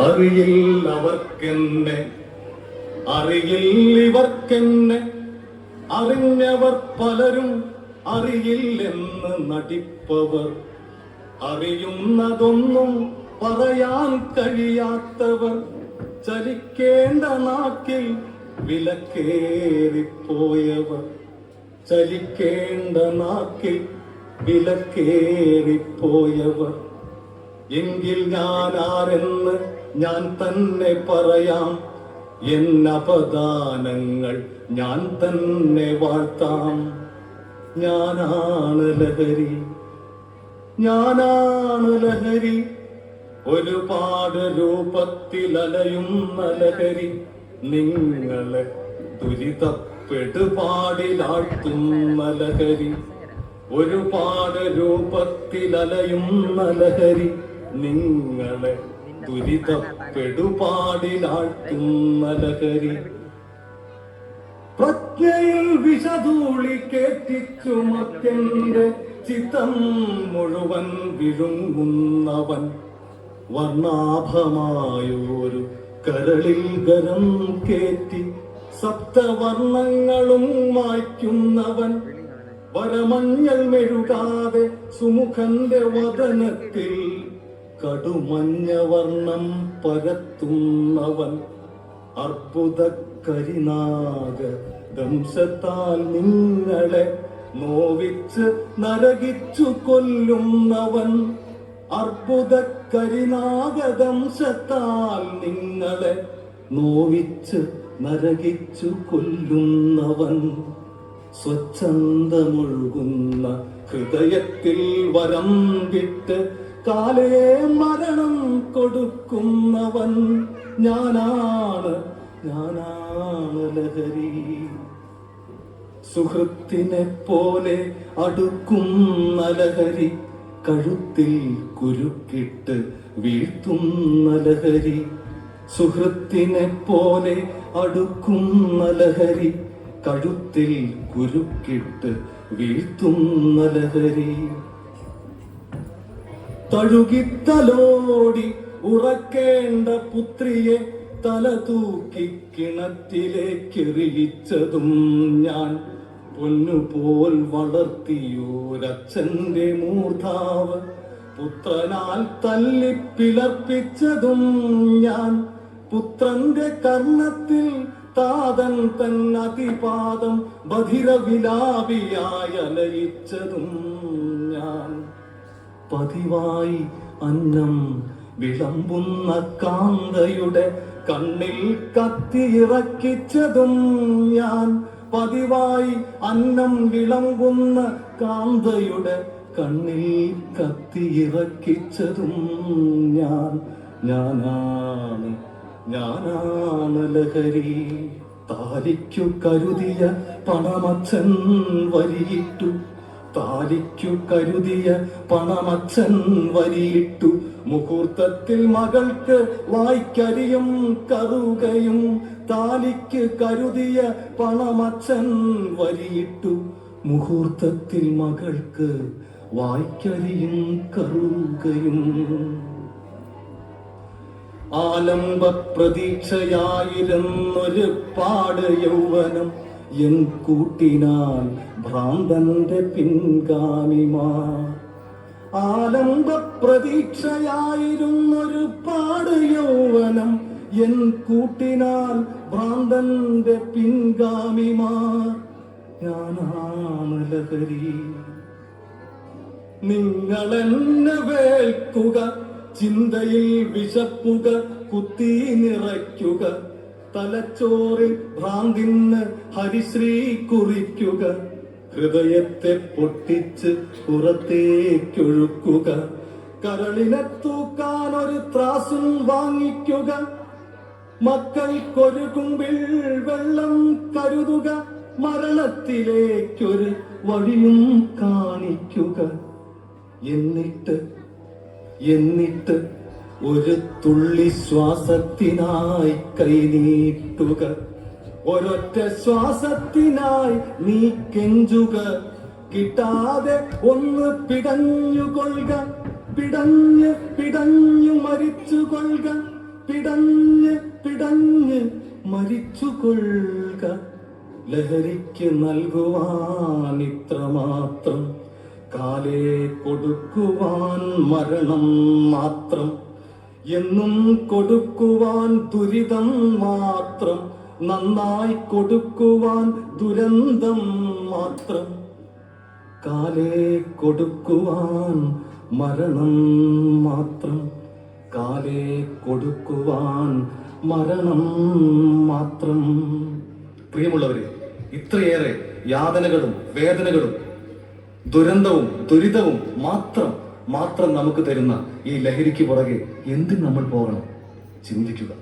അറിയില്ലവർക്കെന്നെ, അറിയില്ലിവർക്കെന്നെ, അറിഞ്ഞവർ പലരും അറിയില്ലെന്ന് നടിപ്പവർ, അറിയുന്നതൊന്നും പറയാൻ കഴിയാത്തവർ, ചലിക്കേണ്ട നാക്കിൽ വിലക്കേറിപ്പോയവർ, ചലിക്കേണ്ട നാക്കിൽ വിലക്കേറിപ്പോയവർ. എങ്കിൽ ഞാൻ ആരെന്ന് ഞാൻ തന്നെ പറയാം, എന്നപദാനങ്ങൾ ഞാൻ തന്നെ വാഴ്ത്താം. ഞാനാണ് ലഹരി, ഞാനാണ് ലഹരി, ഒരുപാട് രൂപത്തിലലയുന്ന ലഹരി, നിങ്ങളെ ദുരിതപ്പെടുപാടിലാഴ്ത്തുന്ന ലഹരി, ഒരുപാട് രൂപത്തിലലയുന്ന ലഹരി, നിങ്ങളെ ദുരിതപ്പെടുപാടിലാഴ്ത്തുന്ന ലഹരി. പ്രജ്ഞയിൽ വിഷധൂളി കേറ്റിച്ചു മത്യന്റെ ചിത്തം മുഴുവൻ വിഴുങ്ങുന്നവൻ, വർണ്ണാഭമായൊരു കരളിൽ ഗരം കേറ്റി സപ്തവർണ്ണങ്ങളും മായ്ക്കുന്നവൻ, വരമഞ്ഞൾ മെഴുകാതെ സുമുഖന്റെ വദനത്തിൽ കടുമഞ്ഞ വർണ്ണം പരത്തുന്നവൻ, അർബുദ കരിനാഗ ദംശത്താൽ നിങ്ങളെ നോവിച്ച് നരകിച്ചു കൊല്ലുന്നവൻ, അർബുദ കരിനാഗ ദംശത്താൽ നിങ്ങളെ നോവിച്ച് നരകിച്ചു കൊല്ലുന്നവൻ, സ്വച്ഛന്തമൊഴുകുന്ന ഹൃദയത്തിൽ വരം വിട്ട് കാലേ മരണം കൊടുക്കുന്നവൻ, ഞാനാണ്, ഞാനാണ് ലഹരി. സുഹൃത്തിനെ പോലെ അടുക്കുന്ന ലഹരി, കഴുത്തിൽ കുരുക്കിട്ട് വീഴ്ത്തുന്ന ലഹരി, സുഹൃത്തിനെ പോലെ അടുക്കുന്ന ലഹരി, കഴുത്തിൽ കുരുക്കിട്ട് വീഴ്ത്തുന്ന ലഹരി. തഴുകിത്തലോടി ഉറക്കേണ്ട പുത്രിയെ തല തൂക്കി കിണറ്റിലേക്കെറിയിച്ചതും ഞാൻ, പൊന്നുപോൽ വളർത്തിയോരച്ഛന്റെ മൂർധാവ് പുത്രനാൽ തല്ലിപ്പിളർപ്പിച്ചതും ഞാൻ, പുത്രന്റെ കർണത്തിൽ താതൻ തൻ അതിപാദം ബധിരവിലാപിയായി അലയിച്ചതും ഞാൻ, പതിവായി അന്നം വിളമ്പുന്ന കാന്തയുടെ കണ്ണിൽ കത്തിയിറക്കിച്ചതും ഞാൻ, പതിവായി അന്നം വിളമ്പുന്ന കാന്തയുടെ കണ്ണിൽ കത്തിയിറക്കിച്ചതും ഞാൻ, ഞാനാണ്, ഞാനാണ് ലഹരി. താലിക്കു കരുതിയ പണമച്ഛൻ വരിയിട്ടു, താലിക്കു കരുതിയ പണമച്ഛൻ വരിയിട്ടു, മുഹൂർത്തത്തിൽ മകൾക്ക് വായ്ക്കരിയും കറുകയും, താലിക്ക് കരുതിയ പണമച്ഛൻ വരിയിട്ടു, മുഹൂർത്തത്തിൽ മകൾക്ക് വായ്ക്കരിയും കറുകയും. ആലംബ പ്രതീക്ഷയായിരുന്നൊരു പാട് യൗവനം, എൻ കൂട്ടിനാൽ ഭ്രാന്തന്റെ പിൻഗാമിമാർ. ആലംബ പ്രതീക്ഷയായിരുന്നൊരു പാട് യൗവനം, എൻ കൂട്ടിനാൽ ഭ്രാന്തന്റെ പിൻഗാമിമാർ, ഞാനാണ് ലഹരി. നിങ്ങളെന്നെ വേൽക്കുക, ചിന്തയിൽ വിശപ്പുക കുത്തി നിറയ്ക്കുക, തലച്ചോറിൽ ഭ്രാന്തിന് ഹരിശ്രീ കുറിക്കുക, ഹൃദയത്തെ പൊട്ടിച്ച് പുറത്തേക്കൊഴുക്കുക, കരളിനെ തൂക്കാൻ ഒരു ത്രാസും വാങ്ങിക്കുക, മക്കൾക്കൊരു കുമ്പിൽ വെള്ളം കരുതുക, മരണത്തിലേക്കൊരു വഴിയും കാണിക്കുക, എന്നിട്ട് ഒരു തുള്ളി ശ്വാസത്തിനായി കൈനീട്ടുക, ഒരൊറ്റ ശ്വാസത്തിനായി നീ കെഞ്ചുക, കിട്ടാതെ ഒന്ന് പിടഞ്ഞുകൊള്ളുക, പിടഞ്ഞു മരിച്ചുകൊള്ളുക, പിടഞ്ഞ് പിടഞ്ഞ് മരിച്ചുകൊള്ളുക. ലഹരിക്ക് നൽകുവാൻ ഇത്രമാത്രം, കാലേ കൊടുക്കുവാൻ മരണം മാത്രം. എന്നും കൊടുക്കുവാൻ ദുരിതം മാത്രം, നന്നായി കൊടുക്കുവാൻ ദുരന്തം മാത്രം. കാലേ കൊടുക്കുവാൻ മരണം മാത്രം, കാലേ കൊടുക്കുവാൻ മരണം മാത്രം. പ്രിയമുള്ളവരെ, ഇത്രയേറെ യാതനകളും വേദനകളും ദുരന്തവും ദുരിതവും മാത്രം നമുക്ക് തരുന്ന ഈ ലഹരിക്ക് പുറകെ എന്തിന് നമ്മൾ പോകണം? ചിന്തിക്കുക.